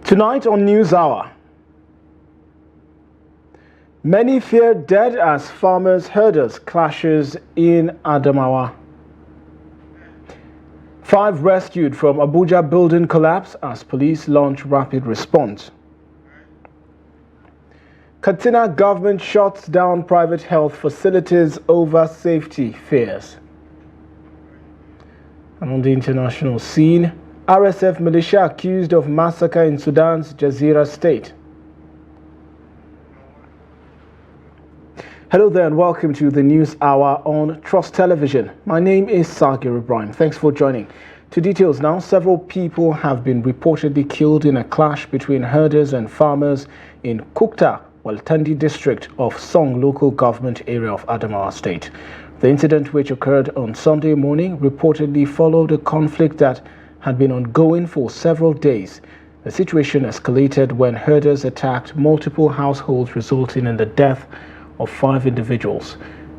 Tonight on News Hour, many fear dead as farmers-herders clashes in Adamawa. 5 rescued from Abuja building collapse as police launch rapid response. Katsina government shuts down private health facilities over safety fears. And on the international scene, RSF militia accused of massacre in Sudan's Jazeera state. Hello there and welcome to the News Hour on Trust Television. My name is Sagir Ibrahim. Thanks for joining. To details now, several people have been reportedly killed in a clash between herders and farmers in Kukta, Waltandi district of Song local government area of Adamawa state. The incident, which occurred on Sunday morning, reportedly followed a conflict that had been ongoing for several days. The situation escalated when herders attacked multiple households, resulting in the death of 5 individuals.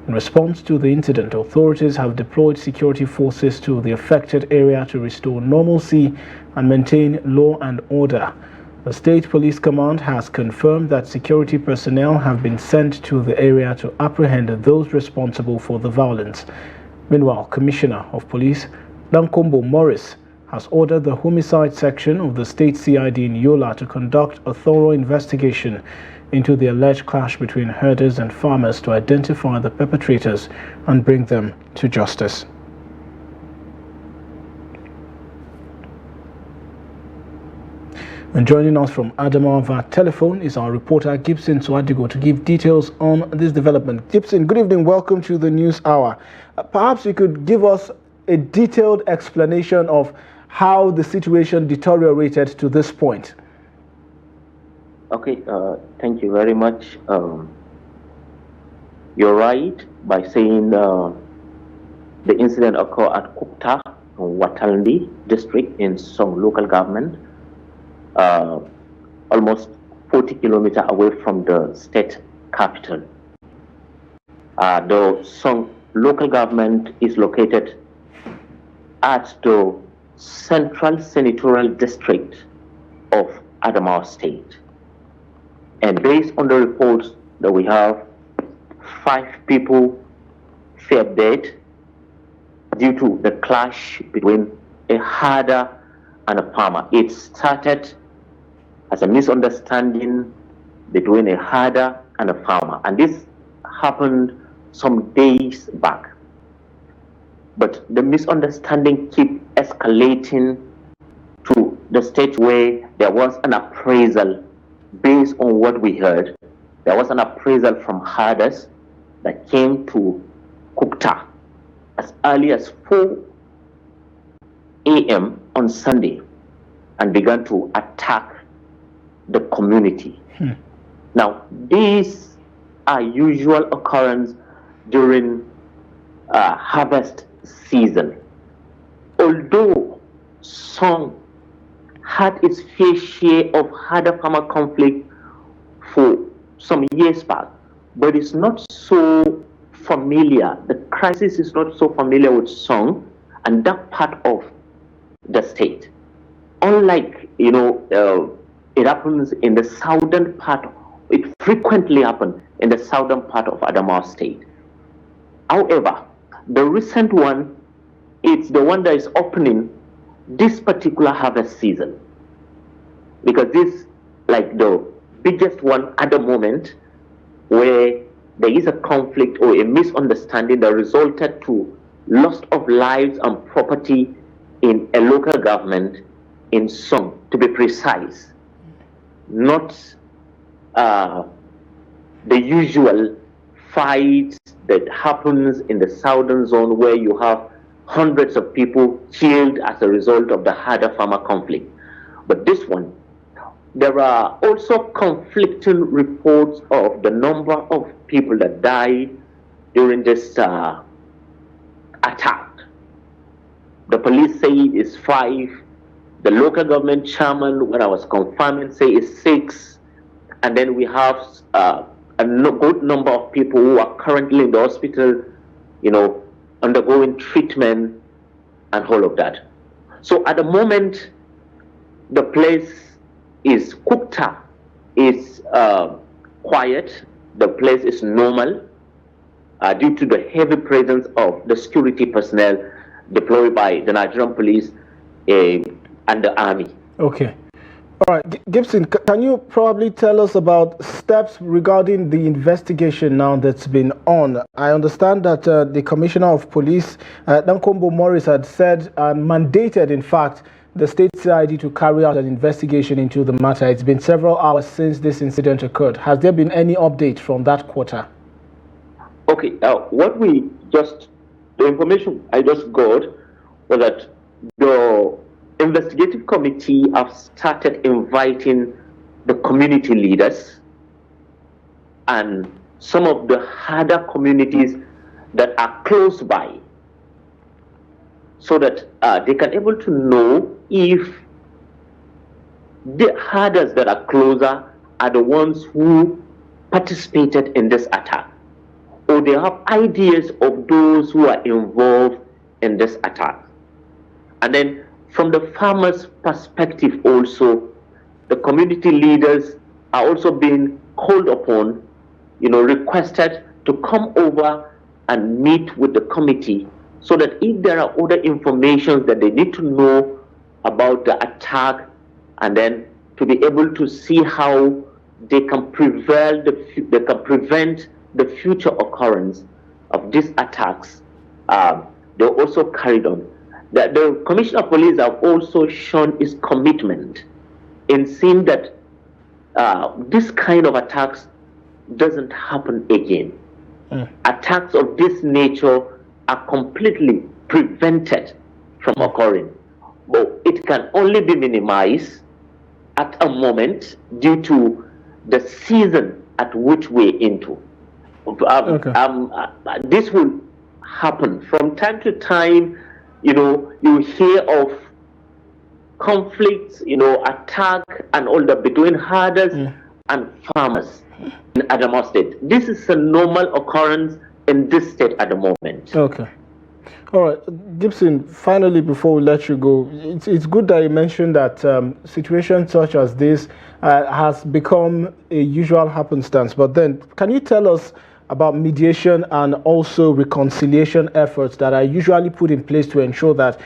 In response to the incident, authorities have deployed security forces to the affected area to restore normalcy and maintain law and order. The State Police Command has confirmed that security personnel have been sent to the area to apprehend those responsible for the violence. Meanwhile, Commissioner of Police Dankombo Morris has ordered the homicide section of the state CID in Yola to conduct a thorough investigation into the alleged clash between herders and farmers to identify the perpetrators and bring them to justice. And joining us from Adamawa via telephone is our reporter Gibson Swadigo to give details on this development. Gibson, good evening. Welcome to the News Hour. Perhaps you could give us a detailed explanation of how the situation deteriorated to this point. Okay, thank you very much. You're right by saying the incident occurred at Kukta, Watalndi district in Song local government, almost 40 kilometers away from the state capital. The Song local government is located at the Central Senatorial District of Adamawa State. And based on the reports that we have, 5 people fell dead due to the clash between a herder and a farmer. It started as a misunderstanding between a herder and a farmer. And this happened some days back. But the misunderstanding kept escalating to the stage where there was an appraisal. Based on what we heard, there was an appraisal from herders that came to Kukta as early as 4 a.m. on Sunday and began to attack the community. Now, these are usual occurrence during harvest season. Although Song had its fair share of herder-farmer conflict for some years back, but it's not so familiar. The crisis is not so familiar with Song and that part of the state. Unlike, it happens in the southern part, it frequently happens in the southern part of Adamawa State. However, the recent one, it's the one that is opening this particular harvest season, because this like the biggest one at the moment where there is a conflict or a misunderstanding that resulted to loss of lives and property in a local government in Song, to be precise, not the usual fight that happens in the southern zone where you have hundreds of people killed as a result of the herder-farmer conflict. But this one, there are also conflicting reports of the number of people that died during this attack. The police say it is 5. The local government chairman, when I was confirming, say it's 6. And then we have a good number of people who are currently in the hospital, undergoing treatment and all of that. So at the moment, the place is Kukta is quiet. The place is normal due to the heavy presence of the security personnel deployed by the Nigerian police and the army. Okay. All right, Gibson, can you probably tell us about steps regarding the investigation now that's been on? I understand that the Commissioner of Police, Dankombo Morris, had said, mandated, in fact, the state CID to carry out an investigation into the matter. It's been several hours since this incident occurred. Has there been any update from that quarter? Okay, the information I just got was that the investigative committee have started inviting the community leaders and some of the harder communities that are close by, so that they can able to know if the herders that are closer are the ones who participated in this attack, or they have ideas of those who are involved in this attack. And then from the farmers' perspective also, the community leaders are also being called upon, requested to come over and meet with the committee, so that if there are other information that they need to know about the attack, and then to be able to see how they can prevent the future occurrence of these attacks, they're also carried on. The Commissioner of Police have also shown its commitment in seeing that this kind of attacks doesn't happen again. Attacks of this nature are completely prevented from occurring. But it can only be minimized at a moment due to the season at which we're into. This will happen from time to time. You hear of conflicts, attack and all that between herders and farmers in Adamawa State. This is a normal occurrence in this state at the moment. Okay. All right, Gibson, finally, before we let you go, it's good that you mentioned that situations such as this has become a usual happenstance. But then, can you tell us about mediation and also reconciliation efforts that are usually put in place to ensure that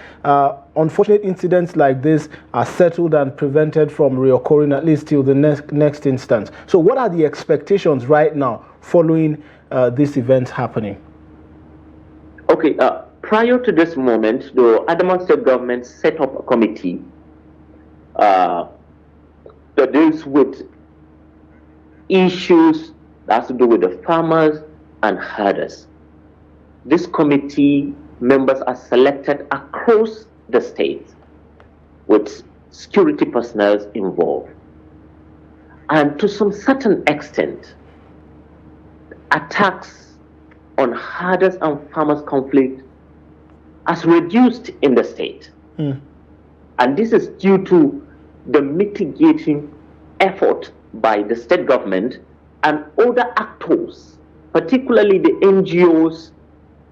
unfortunate incidents like this are settled and prevented from reoccurring, at least till the next instance? So what are the expectations right now following this event happening? Okay, prior to this moment, the Adamawa State government set up a committee that deals with issues that has to do with the farmers and herders. This committee members are selected across the state with security personnel involved. And to some certain extent, attacks on herders and farmers conflict has reduced in the state. And this is due to the mitigating effort by the state government and other actors, particularly the NGOs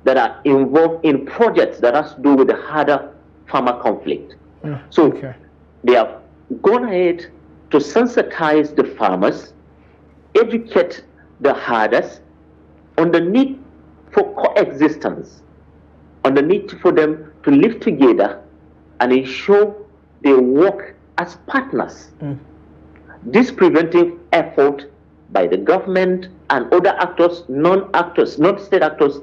that are involved in projects that has to do with the harder farmer conflict. They have gone ahead to sensitize the farmers, educate the herders on the need for coexistence, on the need for them to live together and ensure they work as partners. This preventive effort by the government and other actors, non-actors, non-state actors,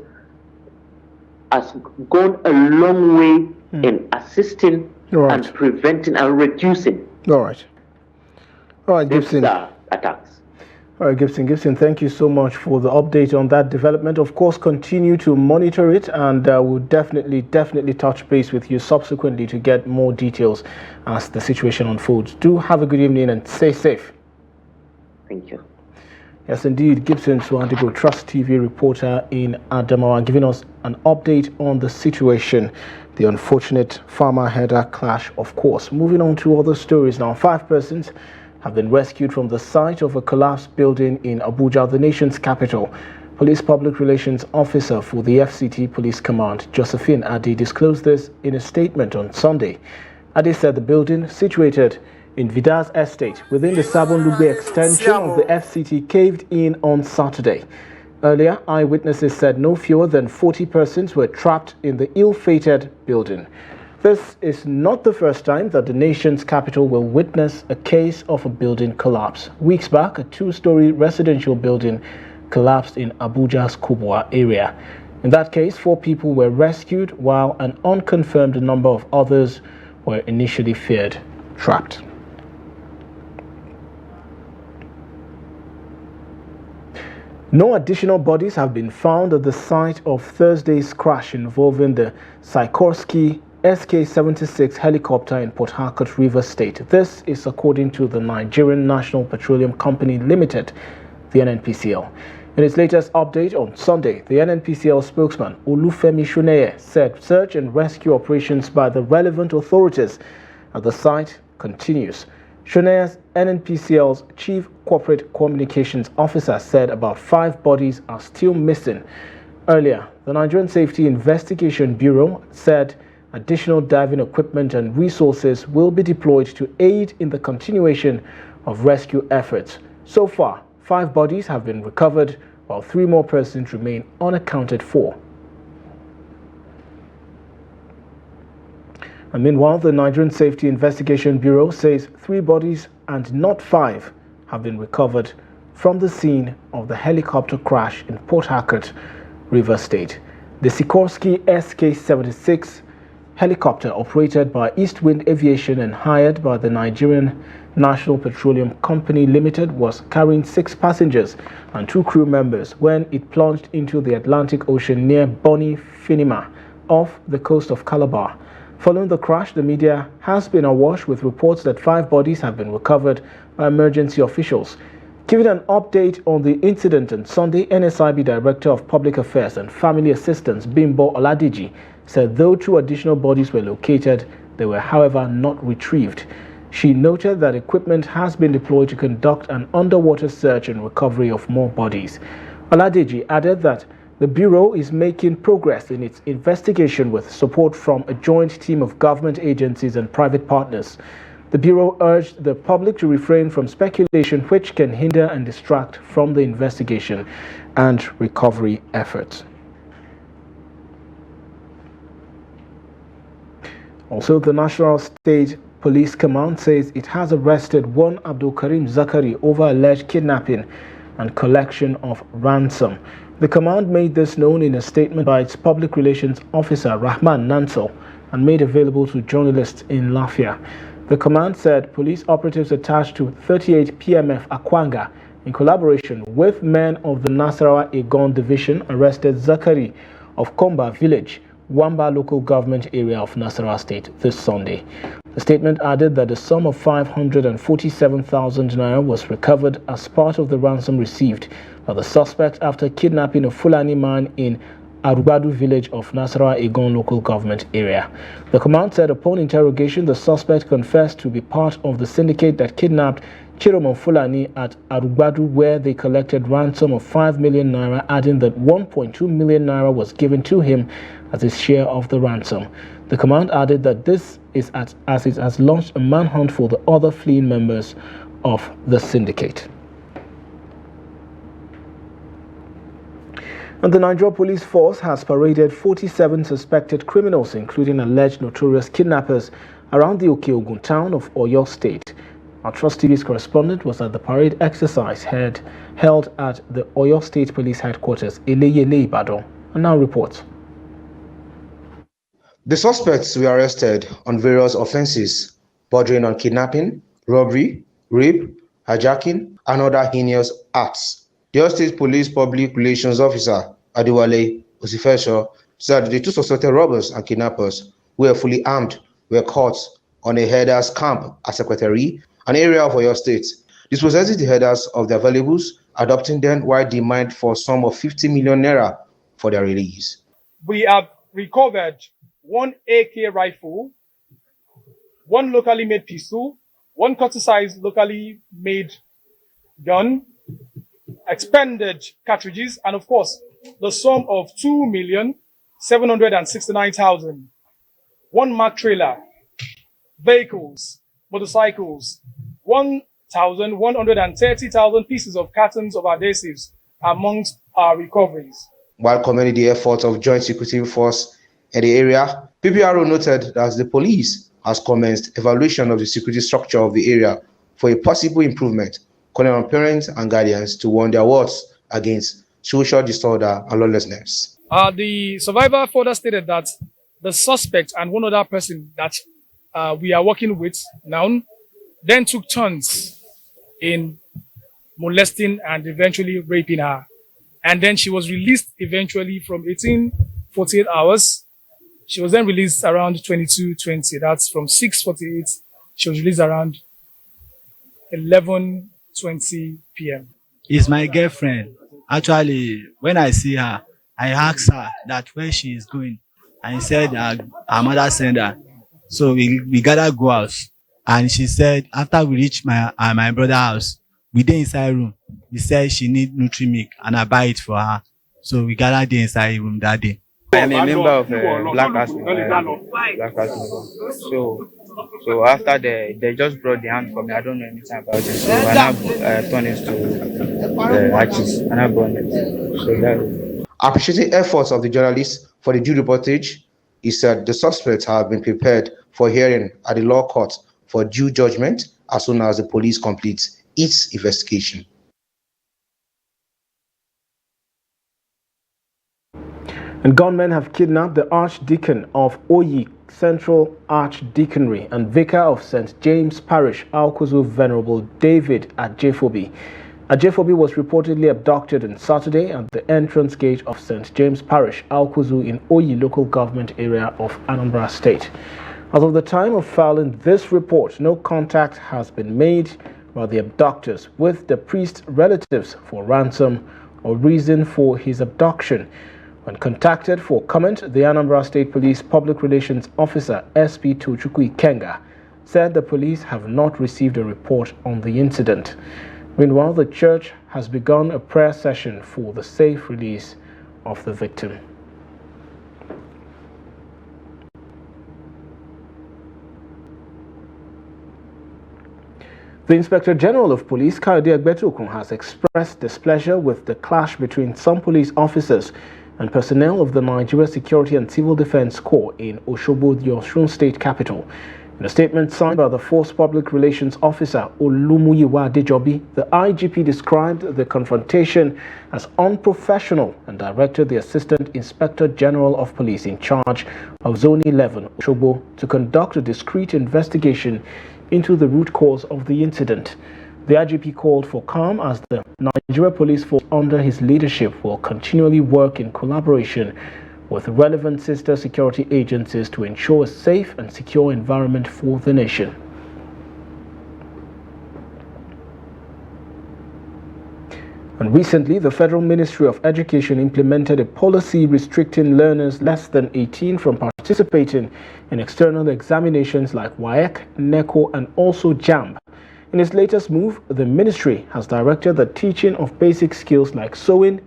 has gone a long way in assisting and preventing and reducing Gibson. Attacks. All right, Gibson, thank you so much for the update on that development. Of course, continue to monitor it, and we'll definitely touch base with you subsequently to get more details as the situation unfolds. Do have a good evening and stay safe. Thank you. Yes, indeed, Gibson Swandigo, Trust TV reporter in Adamawa, giving us an update on the situation, the unfortunate farmer-herder clash, of course. Moving on to other stories now. 5 persons have been rescued from the site of a collapsed building in Abuja, the nation's capital. Police Public Relations Officer for the FCT Police Command, Josephine Ade, disclosed this in a statement on Sunday. Ade said the building, situated in Vidas Estate within the Sabon-Lugbe extension of the FCT caved in on Saturday. Earlier, eyewitnesses said no fewer than 40 persons were trapped in the ill-fated building. This is not the first time that the nation's capital will witness a case of a building collapse. Weeks back, a two-story residential building collapsed in Abuja's Kubwa area. In that case, 4 people were rescued while an unconfirmed number of others were initially feared trapped. No additional bodies have been found at the site of Thursday's crash involving the Sikorsky SK-76 helicopter in PortHarcourt, Rivers State. This is according to the Nigerian National Petroleum Company Limited, the NNPCL. In its latest update on Sunday, the NNPCL spokesman Olufemi Shuneye said search and rescue operations by the relevant authorities at the site continues. Shuneye's NNPCL's Chief Corporate Communications Officer said about 5 bodies are still missing. Earlier, the Nigerian Safety Investigation Bureau said additional diving equipment and resources will be deployed to aid in the continuation of rescue efforts. So far, 5 bodies have been recovered, while 3 more persons remain unaccounted for. And meanwhile, the Nigerian Safety Investigation Bureau says 3 bodies and not 5 have been recovered from the scene of the helicopter crash in PortHarcourt, Rivers State. The Sikorsky SK-76 helicopter, operated by East Wind Aviation and hired by the Nigerian National Petroleum Company Limited, was carrying 6 passengers and 2 crew members when it plunged into the Atlantic Ocean near Bonny Finima off the coast of Calabar. Following the crash, the media has been awash with reports that 5 bodies have been recovered by emergency officials. Giving an update on the incident on Sunday, NSIB Director of Public Affairs and Family Assistance Bimbo Oladeji said though 2 additional bodies were located, they were however not retrieved. She noted that equipment has been deployed to conduct an underwater search and recovery of more bodies. Oladeji added that the Bureau is making progress in its investigation with support from a joint team of government agencies and private partners. The Bureau urged the public to refrain from speculation which can hinder and distract from the investigation and recovery efforts. Also, the National State Police Command says it has arrested one Abdul Karim Zakari over alleged kidnapping and collection of ransom. The command made this known in a statement by its public relations officer Rahman Nansel and made available to journalists in Lafia. The command said police operatives attached to 38 PMF Akwanga in collaboration with men of the Nasarawa Egon Division arrested Zakari of Komba Village, Wamba local government area of Nasarawa State this Sunday. The statement added that the sum of 547,000 naira was recovered as part of the ransom received by the suspect after kidnapping a Fulani man in Arubadu village of Nasarawa Egon local government area. The command said upon interrogation, the suspect confessed to be part of the syndicate that kidnapped Chiromon Fulani at Arubadu, where they collected ransom of 5 million naira, adding that 1.2 million naira was given to him as his share of the ransom. The command added that this is as it has launched a manhunt for the other fleeing members of the syndicate. And the Nigeria Police Force has paraded 47 suspected criminals, including alleged notorious kidnappers, around the Oke-Ogun town of Oyo State. Our Trust TV's correspondent was at the parade exercise held at the Oyo State Police Headquarters, Eleyele, Ibadan, and now reports. The suspects were arrested on various offenses bordering on kidnapping, robbery, rape, hijacking, and other heinous acts. The Oyo State Police Public Relations Officer, Adewale Osifesho, said the 2 suspected robbers and kidnappers, who were fully armed, were caught on a herders' camp at Secretary, an area of Oyo State, dispossessing the herders of their valuables, adopting them while demand for a sum of 50 million naira for their release. We have recovered 1 AK rifle, 1 locally made pistol, 1 cutter-sized locally made gun, expended cartridges, and of course, the sum of 2,769,000, 1 Mack trailer, vehicles, motorcycles, 130,000 pieces of cartons of adhesives amongst our recoveries. While commending the efforts of joint security force in the area, PPRO noted that the police has commenced evaluation of the security structure of the area for a possible improvement, calling on parents and guardians to warn their wards against social disorder and lawlessness. The survivor further stated that the suspect and one other person that we are working with now then took turns in molesting and eventually raping her. And then she was released eventually from 48 hours. She was then released around 22:20. That's from 6:48. She was released around 11:20 p.m. It's my girlfriend. Actually, when I see her, I asked her that where she is going. And she said her mother sent her. So we gotta go out. And she said after we reach my brother's house, we dey inside room. He said she need Nutri-Milk and I buy it for her. So we gathered there inside room that day. I am a member of Black House. So after they just brought the hand for me. I don't know anything about it. So I now turned it to arches and I burned it. So that. Appreciating efforts of the journalists for the due reportage, he said the suspects have been prepared for hearing at the law court for due judgment as soon as the police completes its investigation. And gunmen have kidnapped the Arch Deacon of Oyi Central Archdeaconry and Vicar of St. James Parish, Alkuzu Venerable David Ajefobi. Ajefobi was reportedly abducted on Saturday at the entrance gate of St. James Parish, Alkuzu in Oyi local government area of Anambra State. As of the time of filing this report, no contact has been made by the abductors with the priest's relatives for ransom or reason for his abduction. When contacted for comment, the Anambra State Police Public Relations Officer SP Tochukwu Ikenga said the police have not received a report on the incident. Meanwhile, the church has begun a prayer session for the safe release of the victim. The Inspector General of Police, Kayode Egbetukun, has expressed displeasure with the clash between some police officers and personnel of the Nigeria Security and Civil Defense Corps in Osogbo, the Osun State capital. In a statement signed by the Force Public Relations Officer Olumuyiwa Adejobi, the IGP described the confrontation as unprofessional and directed the Assistant Inspector General of Police in charge of Zone 11, Osogbo, to conduct a discreet investigation into the root cause of the incident. The IGP called for calm as the Nigeria Police Force under his leadership will continually work in collaboration with relevant sister security agencies to ensure a safe and secure environment for the nation. And recently, the Federal Ministry of Education implemented a policy restricting learners less than 18 from participating in external examinations like WAEC, NECO, and also JAMB. In its latest move, the ministry has directed the teaching of basic skills like sewing,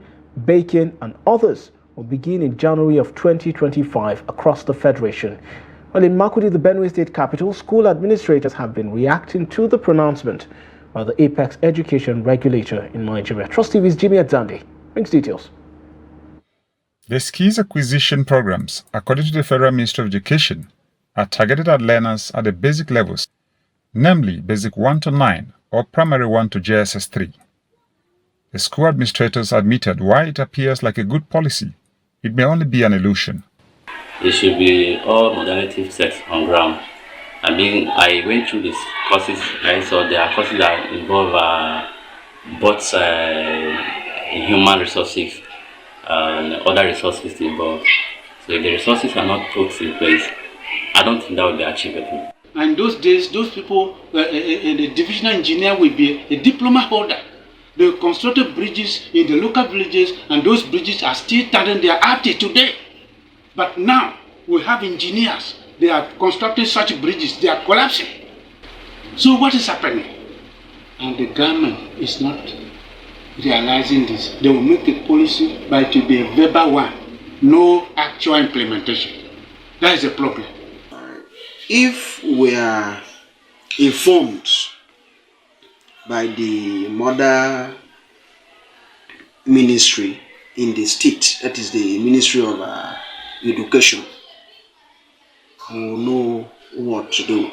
baking, and others will begin in January of 2025 across the Federation. While in Makurdi, the Benue State capital, school administrators have been reacting to the pronouncement by the Apex Education Regulator in Nigeria. Trust TV's Jimmy Adzande brings details. The skills acquisition programs, according to the Federal Ministry of Education, are targeted at learners at the basic levels, namely Basic 1 to 9 or Primary 1 to JSS 3. The school administrators admitted why it appears like a good policy, it may only be an illusion. It should be all modalities set on ground. I mean, I went through these courses. I saw there are courses that involve both human resources and other resources involved. So if the resources are not put in place, I don't think that will be achievable. And those days, those people, the divisional engineer will be a diploma holder. They constructed bridges in the local villages, and those bridges are still standing there up to today. But now we have engineers. They are constructing such bridges. They are collapsing. So what is happening? And the government is not realizing this. They will make a policy, but it will be a verbal one, no actual implementation. That is the problem. If we are informed by the mother ministry in the state, that is the Ministry of Education, who know what to do.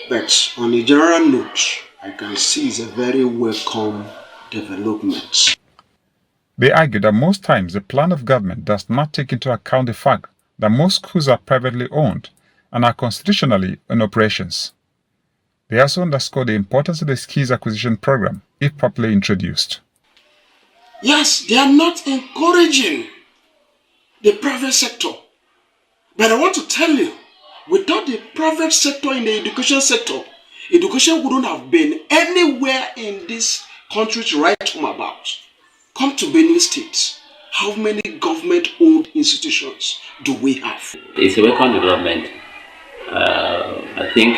But on a general note, I can see it's a very welcome development. They argue that most times the plan of government does not take into account the fact that most schools are privately owned and are constitutionally in operations. They also underscore the importance of the skills acquisition program if properly introduced. Yes, they are not encouraging the private sector. But I want to tell you, without the private sector in the education sector, education wouldn't have been anywhere in this country to write home about. Come to Benue State. How many government-owned institutions do we have? It's a welcome development. I think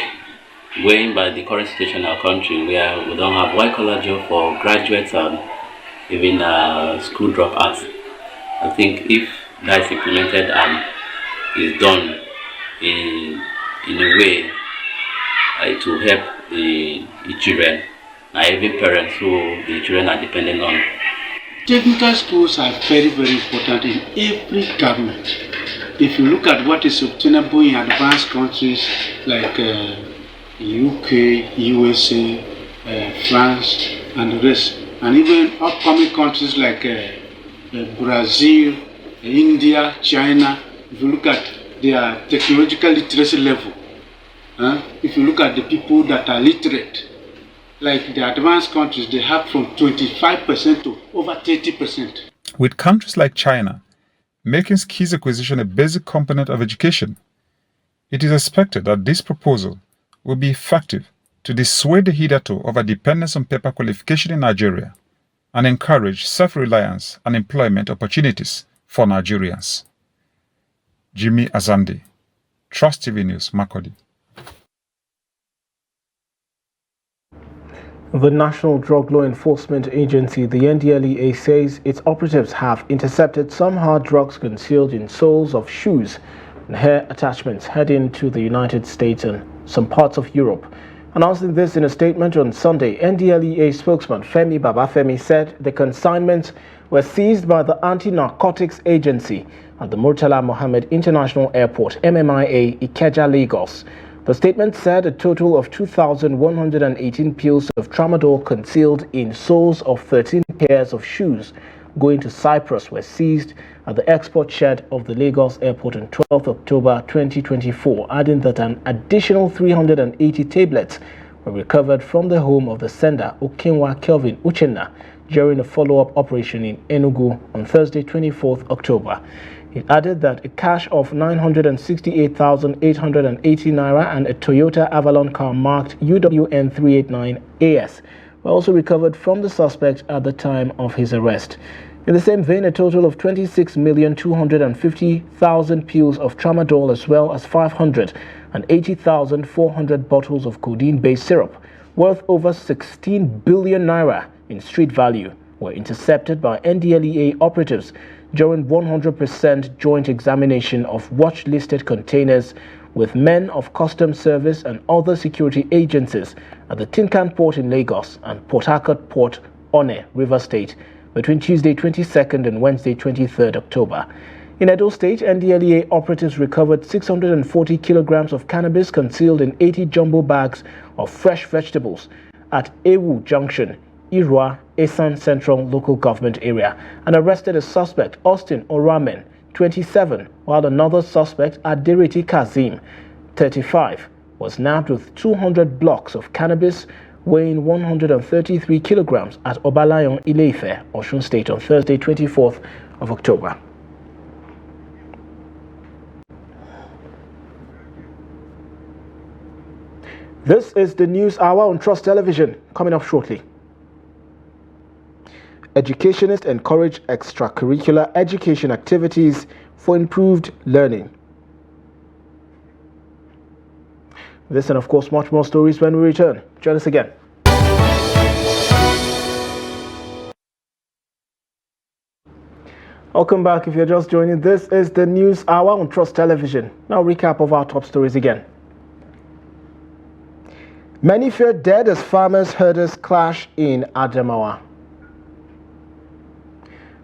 going by the current situation in our country, where we don't have white-collar job for graduates and even school dropouts, I think if that is implemented and is done in a way to help the children and even parents who the children are dependent on. Technical schools are very, very important in every government. If you look at what is obtainable in advanced countries like UK, USA, France, and the rest, and even upcoming countries like Brazil, India, China, if you look at their technological literacy level, if you look at the people that are literate, like the advanced countries, they have from 25% to over 30%. With countries like China making skills acquisition a basic component of education, it is expected that this proposal will be effective to dissuade the hitherto over dependence on paper qualification in Nigeria and encourage self-reliance and employment opportunities for Nigerians. Jimmy Azandi, Trust TV News, Makurdi. The National Drug Law Enforcement Agency, the NDLEA, says its operatives have intercepted some hard drugs concealed in soles of shoes and hair attachments heading to the United States and some parts of Europe. Announcing this in a statement on Sunday, NDLEA spokesman Femi Babafemi said the consignments were seized by the Anti-Narcotics Agency at the Murtala Mohammed International Airport, MMIA, Ikeja, Lagos. The statement said a total of 2,118 pills of tramadol concealed in soles of 13 pairs of shoes going to Cyprus were seized at the export shed of the Lagos airport on 12 October 2024, adding that an additional 380 tablets were recovered from the home of the sender, Okinwa Kelvin Uchenna, during a follow-up operation in Enugu on Thursday, 24th October. It added that a cash of 968,880 naira and a Toyota Avalon car marked UWN 389 AS were also recovered from the suspect at the time of his arrest. In the same vein, a total of 26,250,000 pills of tramadol as well as 580,400 bottles of codeine-based syrup worth over 16 billion naira in street value were intercepted by NDLEA operatives during 100% joint examination of watch-listed containers with men of customs service and other security agencies at the Tinkan Port in Lagos and PortHarcourt Port, One, River State, between Tuesday 22nd and Wednesday 23rd October. In Edo State, NDLEA operatives recovered 640 kilograms of cannabis concealed in 80 jumbo bags of fresh vegetables at Ewu Junction, Irua, Esan Central Local Government Area, and arrested a suspect, Austin Oramen, 27, while another suspect, Adiriti Kazim, 35, was nabbed with 200 blocks of cannabis weighing 133 kilograms at Obalayon, Ile-Ife, Osun State on Thursday, 24th of October. This is the News Hour on Trust Television, coming up shortly. Educationists encourage extracurricular education activities for improved learning. This and of course much more stories when we return. Join us again. Welcome back. If you're just joining, this is the News Hour on Trust Television. Now recap of our top stories again. Many feared dead as farmers-herders clash in Adamawa.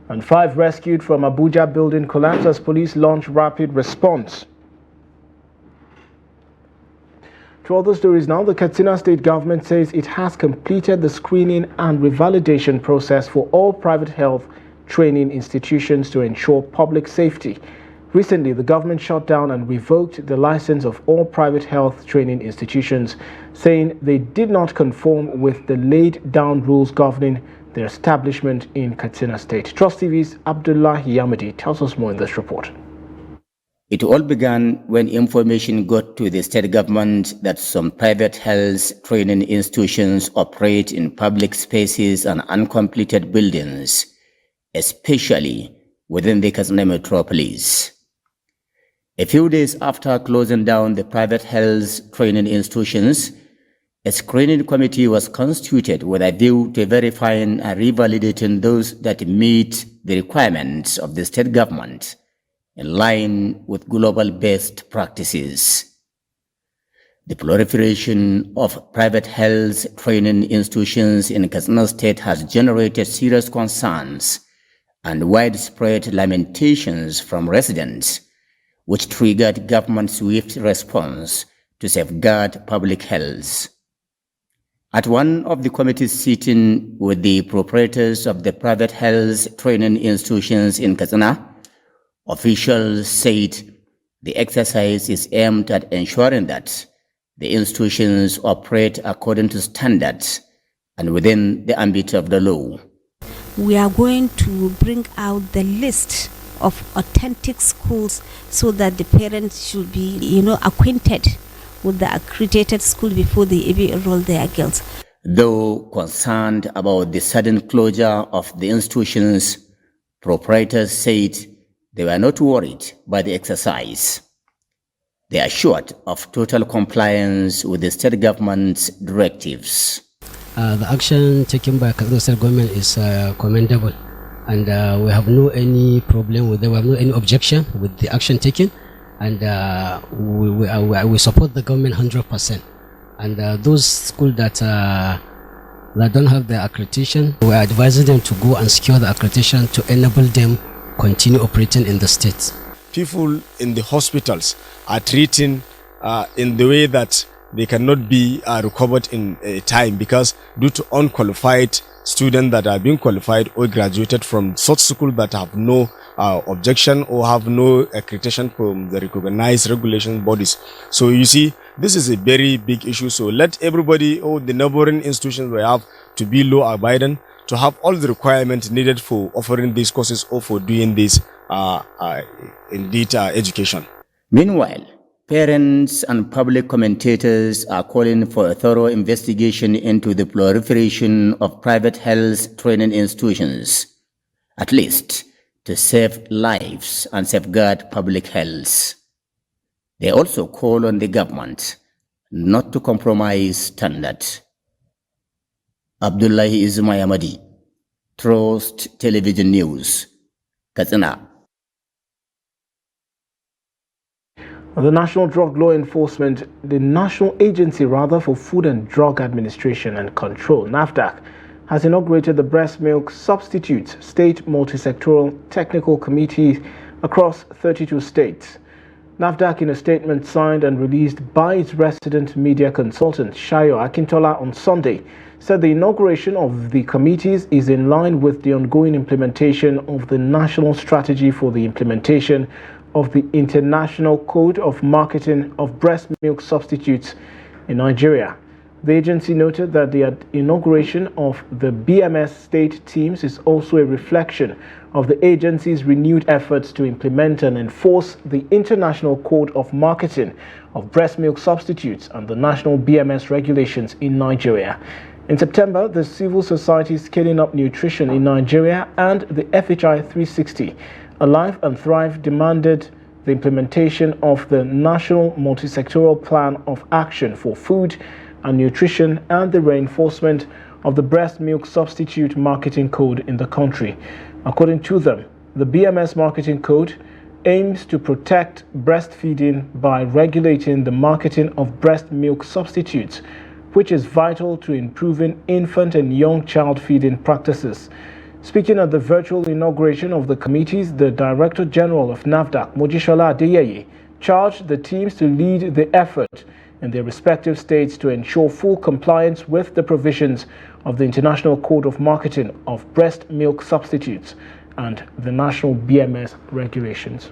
And 5 rescued from Abuja building collapse as police launch rapid response. To other stories now, the Kano State government says it has completed the screening and revalidation process for all private health training institutions to ensure public safety. Recently, the government shut down and revoked the license of all private health training institutions, saying they did not conform with the laid-down rules governing their establishment in Kano State. Trust TV's Abdullahi Yamadi tells us more in this report. It all began when information got to the state government that some private health training institutions operate in public spaces and uncompleted buildings, especially within the Kano metropolis. A few days after closing down the private health training institutions, a screening committee was constituted with a view to verifying and revalidating those that meet the requirements of the state government in line with global best practices. The proliferation of private health training institutions in Kano State has generated serious concerns and widespread lamentations from residents, which triggered government's swift response to safeguard public health. At one of the committees sitting with the proprietors of the private health training institutions in Kano, officials said the exercise is aimed at ensuring that the institutions operate according to standards and within the ambit of the law. We are going to bring out the list of authentic schools so that the parents should be, acquainted with the accredited school before they even enroll their girls. Though concerned about the sudden closure of the institutions, proprietors said they were not worried by the exercise. They are assured of total compliance with the state government's directives. The action taken by the state government is commendable, and we have no any problem with it. We have no any objection with the action taken, and we support the government 100%. And those schools that don't have the accreditation, we are advising them to go and secure the accreditation to enable them continue operating in the state. People in the hospitals are treating in the way that they cannot be recovered in time, because due to unqualified students that are being qualified or graduated from such school that have no objection or have no accreditation from the recognized regulation bodies. So you see, this is a very big issue. So let everybody or the neighboring institutions we have to be law abiding, to have all the requirements needed for offering these courses or for doing this education. Meanwhile, parents and public commentators are calling for a thorough investigation into the proliferation of private health training institutions, at least to save lives and safeguard public health. They also call on the government not to compromise standards. Abdullahi Ismayamadi, Trust Television News, Katsina. The National Agency for Food and Drug Administration and Control, NAFDAC, has inaugurated the breast milk substitutes state multi-sectoral technical committee across 32 states. NAFDAC, in a statement signed and released by its resident media consultant Shayo Akintola on Sunday, said the inauguration of the committees is in line with the ongoing implementation of the National Strategy for the Implementation of the International Code of Marketing of Breast Milk Substitutes in Nigeria. The agency noted that the inauguration of the BMS state teams is also a reflection of the agency's renewed efforts to implement and enforce the International Code of Marketing of Breast Milk Substitutes and the national BMS regulations in Nigeria. In September, the Civil Society Scaling Up Nutrition in Nigeria and the FHI 360 Alive and Thrive demanded the implementation of the National Multisectoral Plan of Action for Food and Nutrition and the reinforcement of the Breast Milk Substitute Marketing Code in the country. According to them, the BMS Marketing Code aims to protect breastfeeding by regulating the marketing of breast milk substitutes which is vital to improving infant and young child feeding practices. Speaking at the virtual inauguration of the committees, the Director General of NAFDAC, Mojisola Adeyeye, charged the teams to lead the effort in their respective states to ensure full compliance with the provisions of the International Code of Marketing of Breast Milk Substitutes and the National BMS regulations.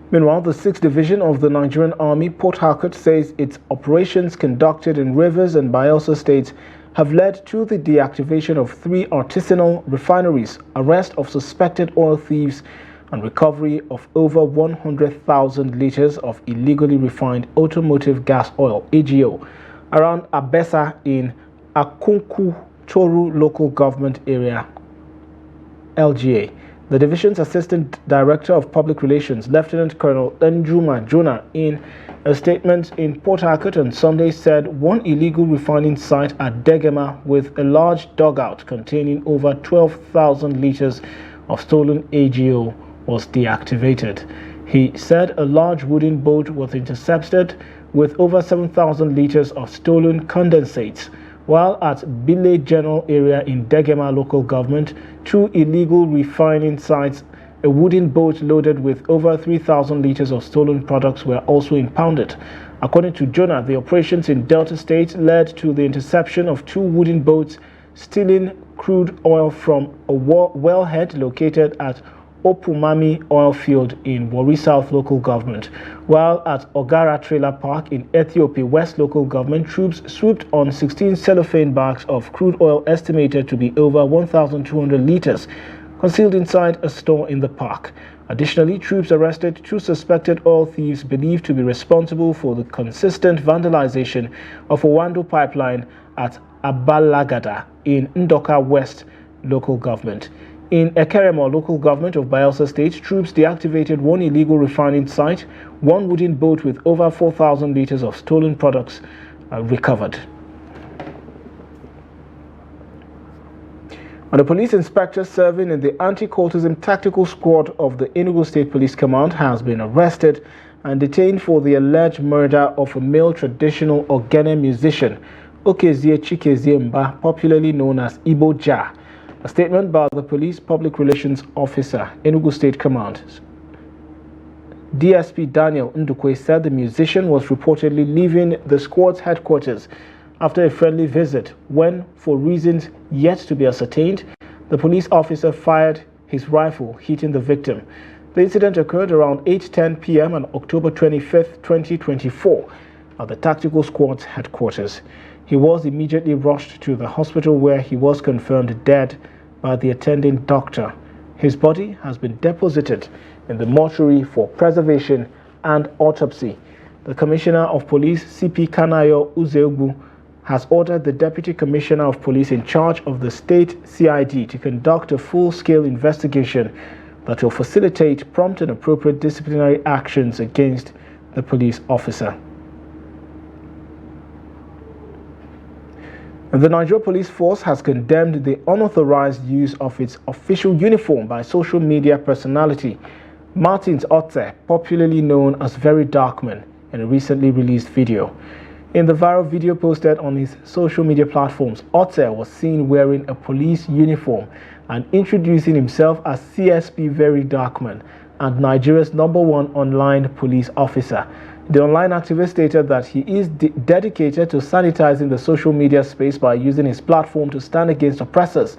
Meanwhile, the 6th Division of the Nigerian Army, PortHarcourt, says its operations conducted in Rivers and Bayelsa states have led to the deactivation of 3 artisanal refineries, arrest of suspected oil thieves, and recovery of over 100,000 liters of illegally refined automotive gas oil, AGO, around Abesa in Akunku Toru local government area, LGA. The division's Assistant Director of Public Relations, Lieutenant Colonel Njuma Jonah, in a statement in PortHarcourt on Sunday said one illegal refining site at Degema with a large dugout containing over 12,000 liters of stolen AGO was deactivated. He said a large wooden boat was intercepted with over 7,000 liters of stolen condensates, while at Bile General area in Degema local government, 2 illegal refining sites, a wooden boat loaded with over 3,000 liters of stolen products were also impounded. According to Jonah, the operations in Delta State led to the interception of 2 wooden boats stealing crude oil from a wellhead located at Opumami oil field in Warri South local government, while at Ogara Trailer Park in Ethiopia West local government, troops swooped on 16 cellophane bags of crude oil estimated to be over 1,200 liters, concealed inside a store in the park. Additionally, troops arrested 2 suspected oil thieves believed to be responsible for the consistent vandalization of a Wando pipeline at Abalagada in Ndoka West local government. In Ekeremo local government of Bayelsa State, troops deactivated 1 illegal refining site, 1 wooden boat with over 4,000 liters of stolen products recovered. And a police inspector serving in the anti-cultism tactical squad of the Enugu State Police Command has been arrested and detained for the alleged murder of a male traditional Ogene musician, Okezie Chikezie Mba, popularly known as Igbo Ja. A statement by the Police Public Relations Officer, Enugu State Command, DSP Daniel Ndukwe, said the musician was reportedly leaving the squad's headquarters after a friendly visit when, for reasons yet to be ascertained, the police officer fired his rifle, hitting the victim. The incident occurred around 8:10 p.m. on October 25, 2024, at the tactical squad's headquarters. He was immediately rushed to the hospital where he was confirmed dead by the attending doctor. His body has been deposited in the mortuary for preservation and autopsy. The Commissioner of Police, CP Kanayo Uzeogbu, has ordered the Deputy Commissioner of Police in charge of the State CID to conduct a full-scale investigation that will facilitate prompt and appropriate disciplinary actions against the police officer. The Nigeria Police Force has condemned the unauthorized use of its official uniform by social media personality Martins Otze, popularly known as Very Darkman, in a recently released video. In the viral video posted on his social media platforms, Otze was seen wearing a police uniform and introducing himself as CSP Very Darkman and Nigeria's #1 online police officer. The online activist stated that he is dedicated to sanitizing the social media space by using his platform to stand against oppressors,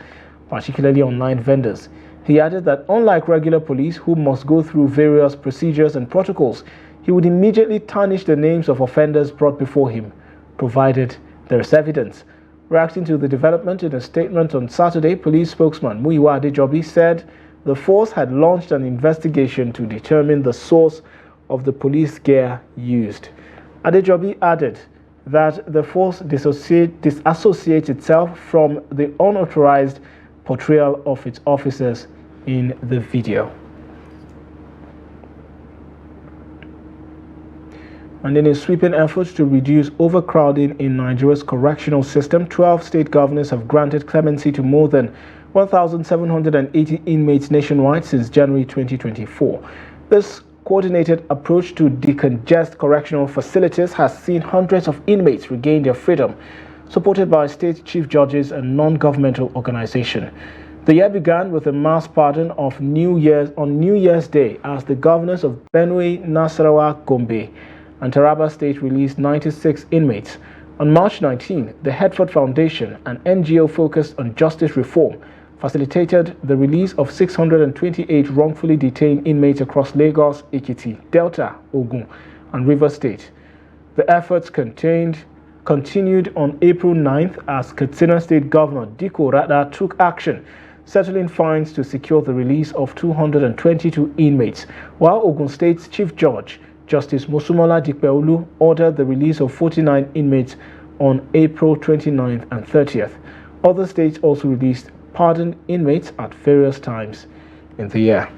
particularly online vendors. He added that unlike regular police who must go through various procedures and protocols, he would immediately tarnish the names of offenders brought before him, provided there is evidence. Reacting to the development in a statement on Saturday, police spokesman Muyiwa Adejobi said the force had launched an investigation to determine the source of the police gear used. Adejobi added that the force disassociates itself from the unauthorized portrayal of its officers in the video. And in a sweeping effort to reduce overcrowding in Nigeria's correctional system, 12 state governors have granted clemency to more than 1,780 inmates nationwide since January 2024. This coordinated approach to decongest correctional facilities has seen hundreds of inmates regain their freedom, supported by state chief judges and non-governmental organizations. The year began with a mass pardon of New Year's Day as the governors of Benue, Nasarawa, Gombe, and Taraba State released 96 inmates. On March 19, the Hertford Foundation, an NGO focused on justice reform, facilitated the release of 628 wrongfully detained inmates across Lagos, Ekiti, Delta, Ogun, and Rivers State. The efforts continued on April 9th as Katsina State Governor Diko Rada took action, settling fines to secure the release of 222 inmates, while Ogun State's Chief Judge, Justice Mosumola Dikpeolu, ordered the release of 49 inmates on April 29th and 30th. Other states also released pardoned inmates at various times in the year.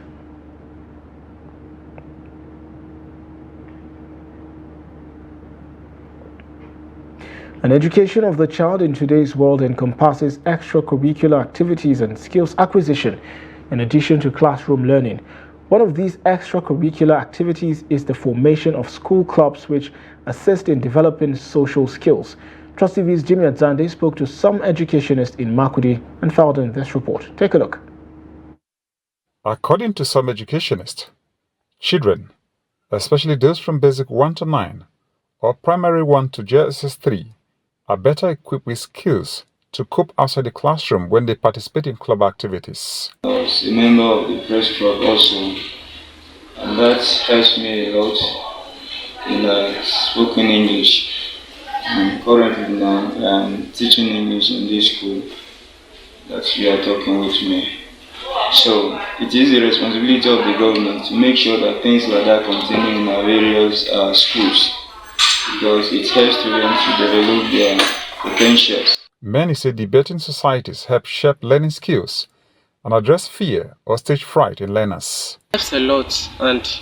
An education of the child in today's world encompasses extracurricular activities and skills acquisition in addition to classroom learning. One of these extracurricular activities is the formation of school clubs which assist in developing social skills. Trust TV's Jimmy Adzande spoke to some educationists in Makudi and filed in this report. Take a look. According to some educationists, children, especially those from Basic 1 to 9 or Primary 1 to JSS 3, are better equipped with skills to cope outside the classroom when they participate in club activities. I was a member of the press club also, and that helps me a lot in spoken English. And currently now I'm teaching English in this school that you are talking with me. So it is the responsibility of the government to make sure that things like that continue in our various schools, because it helps students to develop their potentials. Many say debating societies help shape learning skills and address fear or stage fright in learners. It helps a lot, and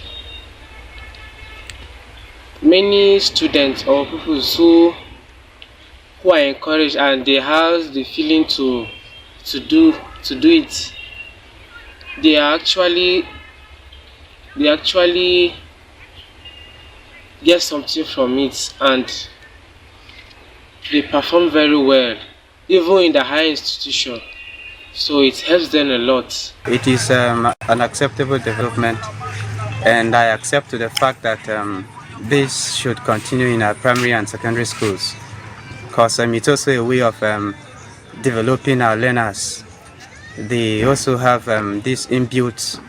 many students or people who are encouraged and they have the feeling to do it, they actually get something from it, and they perform very well, even in the higher institution. So it helps them a lot. It is an acceptable development, and I accept to the fact that this should continue in our primary and secondary schools, because it's also a way of developing our learners. They also have this inbuilt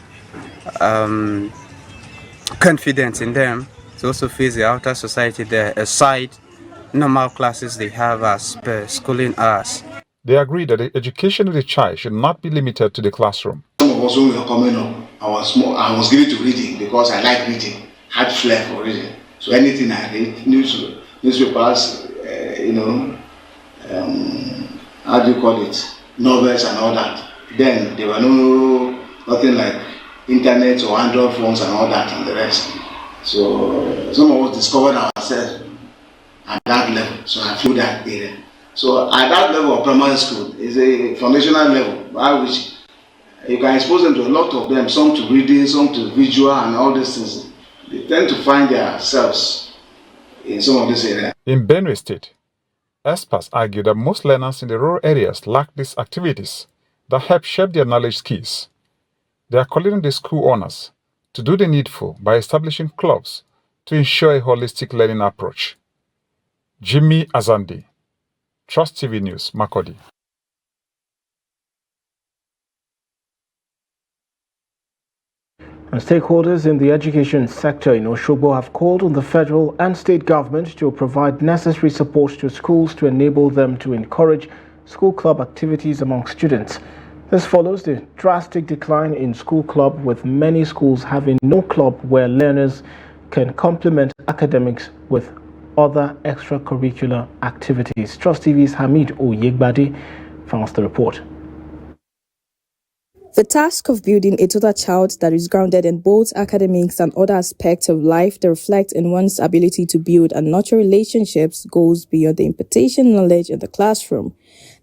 confidence in them to also face the outer society there, aside normal classes they have as per schooling hours. They agree that the education of the child should not be limited to the classroom. Some of us when we were coming up, I was given to reading because I like reading, had flair for reading. So anything I read, newspapers, how do you call it, novels and all that. Then there were nothing like internet or Android phones and all that and the rest. So some of us discovered ourselves at that level. So I flew that area. So at that level of primary school is a foundational level by which you can expose them to a lot of them, some to reading, some to visual and all these things. They tend to find themselves in some of this area. In Benue State, experts argue that most learners in the rural areas lack these activities that help shape their knowledge skills. They are calling on the school owners to do the needful by establishing clubs to ensure a holistic learning approach. Jimmy Azandi, Trust TV News, Makodi. And stakeholders in the education sector in Osogbo have called on the federal and state government to provide necessary support to schools to enable them to encourage school club activities among students. This follows the drastic decline in school club, with many schools having no club where learners can complement academics with other extracurricular activities. Trust TV's Hamid Oyegbade files the report. The task of building a total child that is grounded in both academics and other aspects of life that reflect in one's ability to build and nurture relationships goes beyond the impartation knowledge in the classroom.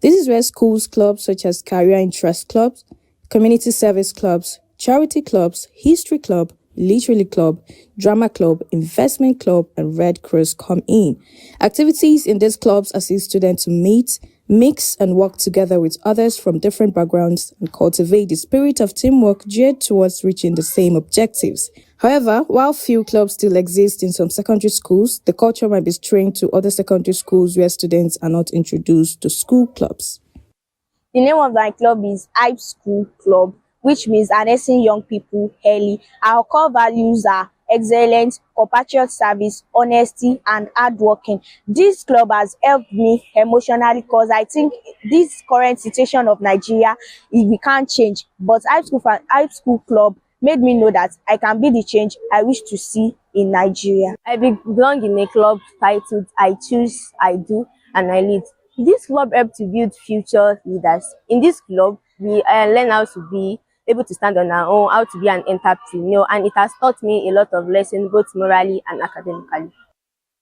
This is where schools clubs such as career interest clubs, community service clubs, charity clubs, history club, literary club, drama club, investment club, and Red Cross come in. Activities in these clubs assist students to meet, mix, and work together with others from different backgrounds and cultivate the spirit of teamwork geared towards reaching the same objectives. However, while few clubs still exist in some secondary schools, the culture might be strained to other secondary schools where students are not introduced to school clubs. The name of my club is Hype School Club, which means harnessing young people early. Our core values are excellence, compatriot service, honesty, and hardworking. This club has helped me emotionally because I think this current situation of Nigeria, we can't change. But Hype School Club made me know that I can be the change I wish to see in Nigeria. I belong in a club titled I Choose, I Do, and I Lead. This club helps to build future leaders. In this club, we learn how to be able to stand on our own, how to be an entrepreneur, and it has taught me a lot of lessons, both morally and academically.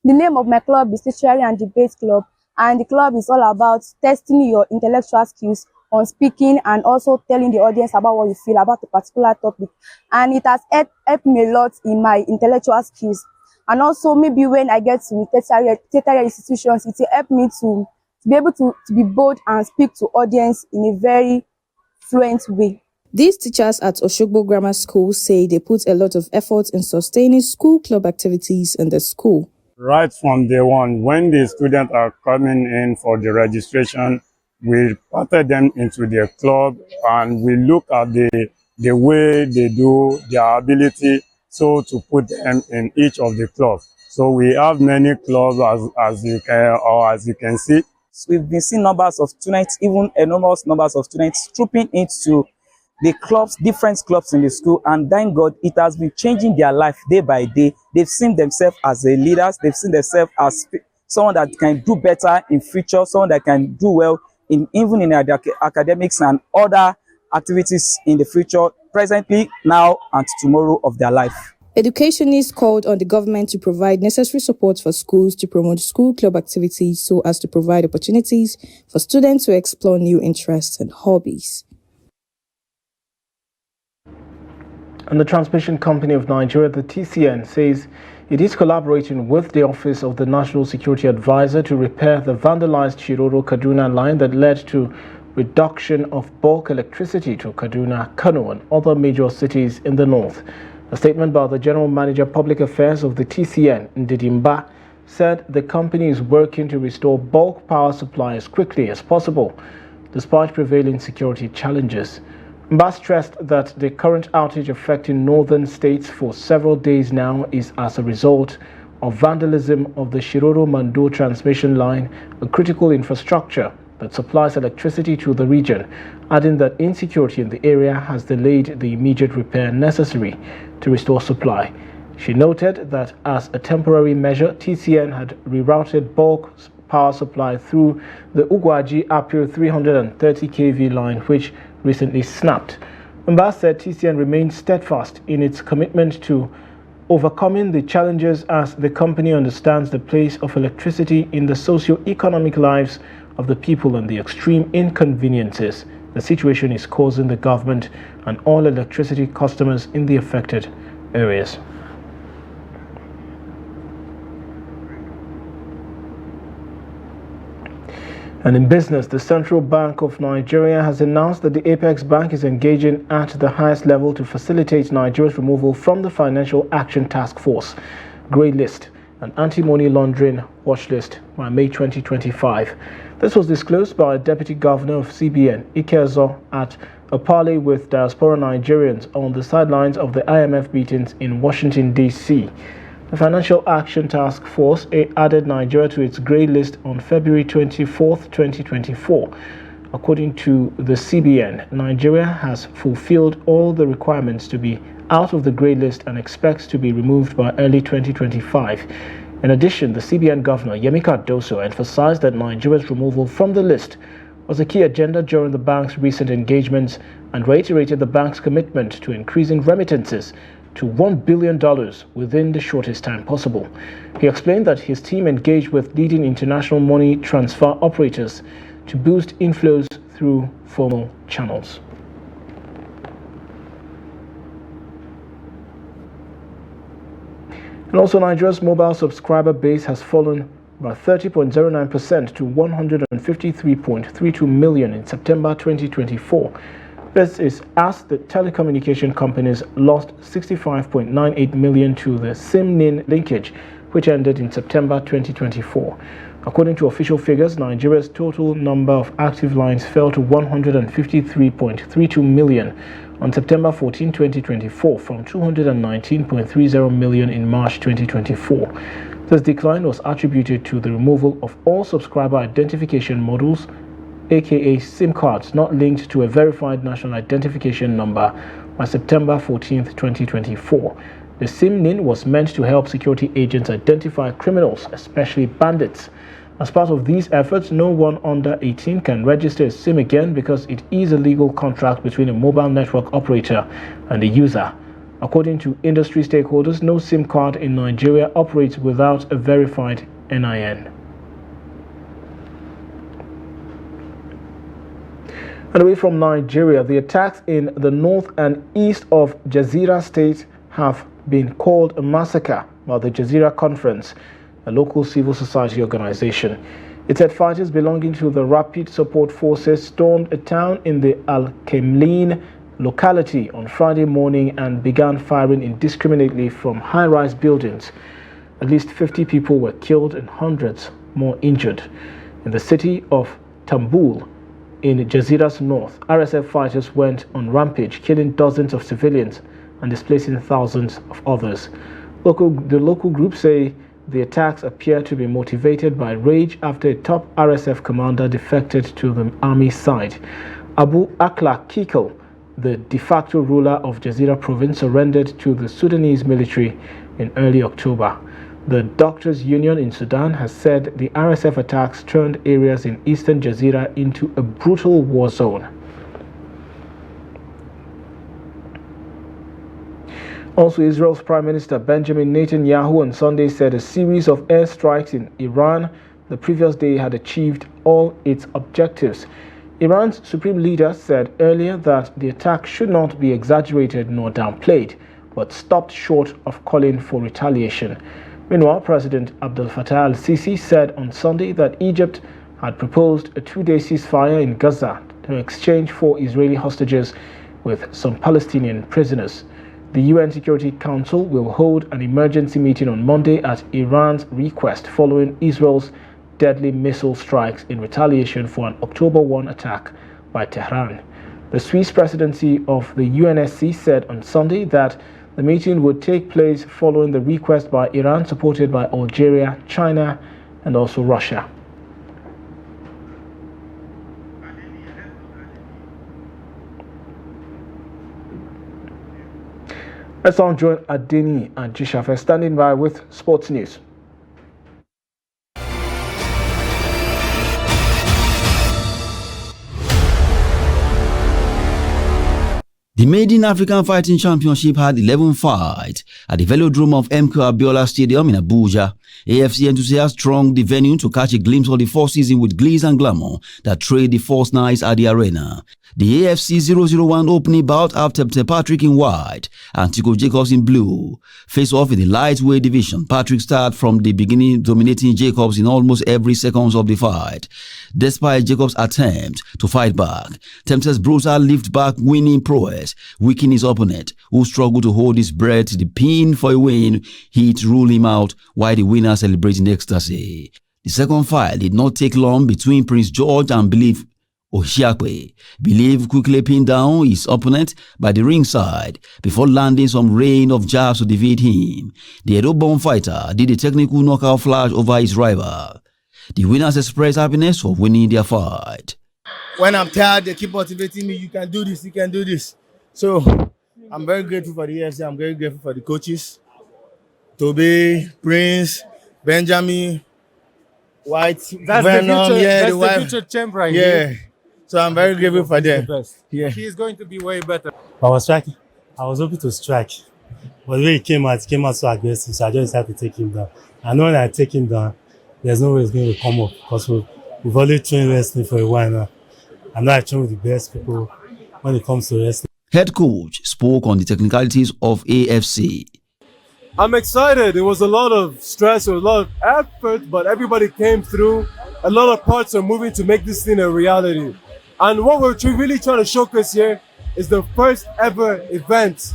The name of my club is Literary and Debate Club, and the club is all about testing your intellectual skills on speaking and also telling the audience about what you feel about a particular topic. And it has helped me a lot in my intellectual skills. And also maybe when I get to tertiary institutions, it will help me to be able to be bold and speak to audience in a very fluent way. These teachers at Oshogbo Grammar School say they put a lot of effort in sustaining school club activities in the school. Right from day one, when the students are coming in for the registration, we parted them into their club and we look at the way they do, their ability, so to put them in each of the clubs. So we have many clubs as you can see. We've been seeing numbers of students, even enormous numbers of students trooping into the clubs, different clubs in the school, and thank God it has been changing their life day by day. They've seen themselves as a leaders, they've seen themselves as someone that can do better in future, someone that can do well even in their academics and other activities in the future, presently, now, and tomorrow of their life. Educationists called on the government to provide necessary support for schools to promote school club activities so as to provide opportunities for students to explore new interests and hobbies. And the Transmission Company of Nigeria, the TCN, says it is collaborating with the Office of the National Security Advisor to repair the vandalized Shiroro-Kaduna line that led to reduction of bulk electricity to Kaduna, Kano, and other major cities in the north. A statement by the General Manager Public Affairs of the TCN, Ndidimba, said the company is working to restore bulk power supply as quickly as possible, despite prevailing security challenges. Mba stressed that the current outage affecting northern states for several days now is as a result of vandalism of the Shiroro-Mando transmission line, a critical infrastructure that supplies electricity to the region, adding that insecurity in the area has delayed the immediate repair necessary to restore supply. She noted that as a temporary measure, TCN had rerouted bulk power supply through the Ugwaji-Apio 330 kV line, which recently snapped. Mba said TCN remains steadfast in its commitment to overcoming the challenges as the company understands the place of electricity in the socio-economic lives of the people and the extreme inconveniences the situation is causing the government and all electricity customers in the affected areas. And in business, the Central Bank of Nigeria has announced that the Apex Bank is engaging at the highest level to facilitate Nigeria's removal from the Financial Action Task Force Grey List and Anti-Money Laundering Watch List by May 2025. This was disclosed by Deputy Governor of CBN, Ikezo, at a parley with diaspora Nigerians on the sidelines of the IMF meetings in Washington, D.C. The Financial Action Task Force added Nigeria to its grey list on February 24, 2024. According to the CBN, Nigeria has fulfilled all the requirements to be out of the grey list and expects to be removed by early 2025. In addition, the CBN Governor, Yemika Doso, emphasized that Nigeria's removal from the list was a key agenda during the bank's recent engagements and reiterated the bank's commitment to increasing remittances to $1 billion within the shortest time possible. He explained that his team engaged with leading international money transfer operators to boost inflows through formal channels. And also, Nigeria's mobile subscriber base has fallen by 30.09% to 153.32 million in September 2024. This is as the telecommunication companies lost 65.98 million to the SIM-NIN linkage, which ended in September 2024. According to official figures, Nigeria's total number of active lines fell to 153.32 million on September 14, 2024, from 219.30 million in March 2024. This decline was attributed to the removal of all subscriber identification models, aka SIM cards not linked to a verified national identification number, by September 14, 2024. The SIM-NIN was meant to help security agents identify criminals, especially bandits. As part of these efforts, no one under 18 can register a SIM again because it is a legal contract between a mobile network operator and the user. According to industry stakeholders, no SIM card in Nigeria operates without a verified NIN. And away from Nigeria, the attacks in the north and east of Jazeera State have been called a massacre by the Jazeera Conference, a local civil society organization. It said fighters belonging to the Rapid Support Forces stormed a town in the Al-Kemlin locality on Friday morning and began firing indiscriminately from high-rise buildings. At least 50 people were killed and hundreds more injured. In the city of Tambul, in Jazeera's north, RSF fighters went on rampage, killing dozens of civilians and displacing thousands of others. The local groups say the attacks appear to be motivated by rage after a top RSF commander defected to the army side. Abu Akla Kikal, the de facto ruler of Jazeera province, surrendered to the Sudanese military in early October. The Doctors' Union in Sudan has said the RSF attacks turned areas in eastern Jazeera into a brutal war zone. Also, Israel's Prime Minister Benjamin Netanyahu on Sunday said a series of airstrikes in Iran the previous day had achieved all its objectives. Iran's supreme leader said earlier that the attack should not be exaggerated nor downplayed, but stopped short of calling for retaliation. Meanwhile, President Abdel Fattah al-Sisi said on Sunday that Egypt had proposed a two-day ceasefire in Gaza to exchange 4 Israeli hostages with some Palestinian prisoners. The UN Security Council will hold an emergency meeting on Monday at Iran's request following Israel's deadly missile strikes in retaliation for an October 1 attack by Tehran. The Swiss presidency of the UNSC said on Sunday that the meeting would take place following the request by Iran, supported by Algeria, China, and also Russia. Let's now join Adeni and Jishafe standing by with sports news. The Maiden African Fighting Championship had 11 fights at the Velodrome of MK Abiola Stadium in Abuja. AFC enthusiasts thronged the venue to catch a glimpse of the first season with glees and glamour that trailed the first nights at the arena. The AFC 001 opening bout have Patrick in white and Tico Jacobs in blue. Face off in the lightweight division, Patrick started from the beginning dominating Jacobs in almost every second of the fight. Despite Jacobs' attempt to fight back, Tempter's brutal lift back winning prowess weakened his opponent, who struggled to hold his breath. The pin for a win hit ruled him out while the winner celebrating ecstasy. The second fight did not take long between Prince George and Believe Oshiakwe. Believe quickly pinned down his opponent by the ringside before landing some rain of jabs to defeat him. The Edo-born fighter did a technical knockout flash over his rival. The winners expressed happiness for winning their fight. When I'm tired, they keep motivating me. You can do this, you can do this. So I'm very grateful for the EFC. I'm very grateful for the coaches. Toby, Prince, Benjamin, White, that's Venom, the future, yeah, that's the future champ right yeah. here. So I'm very grateful for them. Yeah. He's going to be way better. I was striking. I was hoping to strike. But the way he came out so aggressive, so I just decided to take him down. I know when I take him down, there's no way it's going to come up because we've only trained wrestling for a while now. I know I train with the best people when it comes to wrestling. Head coach spoke on the technicalities of AFC. I'm excited. It was a lot of stress, a lot of effort, but everybody came through. A lot of parts are moving to make this thing a reality. And what we're really trying to showcase here is the first ever event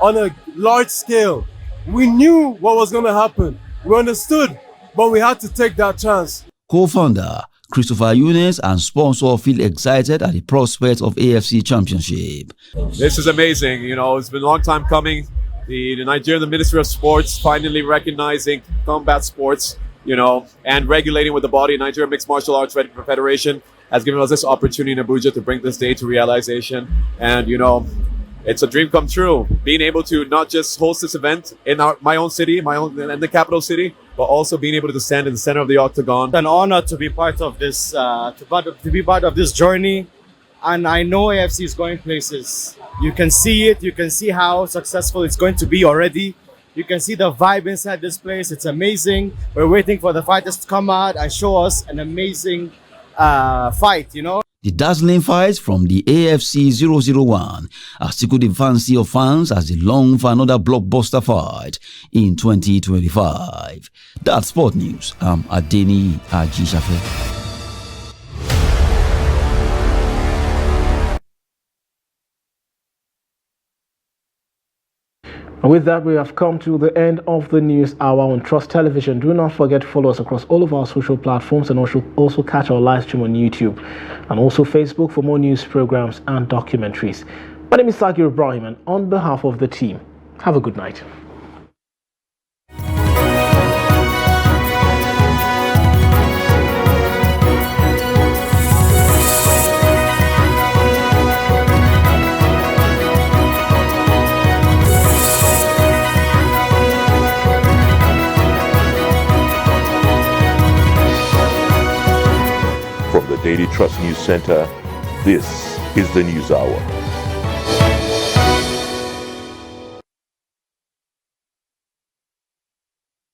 on a large scale. We knew what was going to happen. We understood, but we had to take that chance. Co-founder Christopher Younes and sponsor feel excited at the prospect of AFC Championship. This is amazing. You know, it's been a long time coming. The Nigerian, the Ministry of Sports finally recognizing combat sports, you know, and regulating with the body. Nigerian Mixed Martial Arts Federation has given us this opportunity in Abuja to bring this day to realization. And, you know, it's a dream come true. Being able to not just host this event in my own city, in the capital city, but also being able to stand in the center of the octagon. It's an honor to be part of this, to be part of this journey. And I know AFC is going places. You can see it. You can see how successful it's going to be already. You can see the vibe inside this place. It's amazing. We're waiting for the fighters to come out and show us an amazing fight, you know. The dazzling fights from the AFC 001 has tickled the fancy of fans as they long for another blockbuster fight in 2025. That's Sport News. I'm Adeni Ajishafe. And with that, we have come to the end of the news hour on Trust Television. Do not forget to follow us across all of our social platforms and also catch our live stream on YouTube and also Facebook for more news programs and documentaries. My name is Sagir Ibrahim, and on behalf of the team, have a good night. From the Daily Trust News Center, this is the News Hour.